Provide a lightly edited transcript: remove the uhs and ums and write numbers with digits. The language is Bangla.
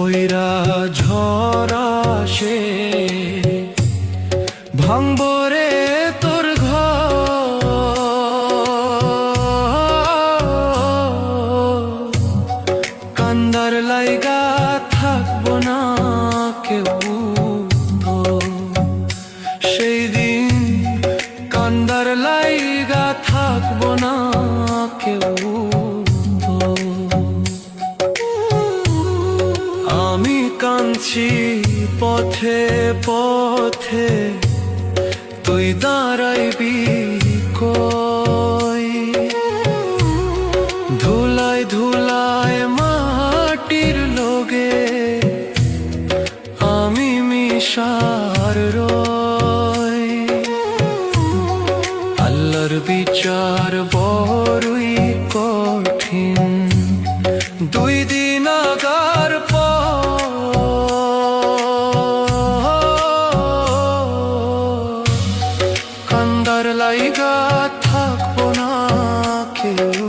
বইরা ঝরা সে ভাঙবরে তোর ঘর, কান্দার লাইগা থাকবো না কেউ তো সেই দিন, কান্দার লাইগা থাকবো না কেউ তো। আমি কাঁদছি পথে পথে, তুই দাঁড়াইবি কই? ধুলায় ধুলায় মাটির লোগে আমি মিশার রই। আল্লাহর বিচার বড়ই কঠিন, দুই দিন আগার কান্দার লাইগা থাকবো না কেউ।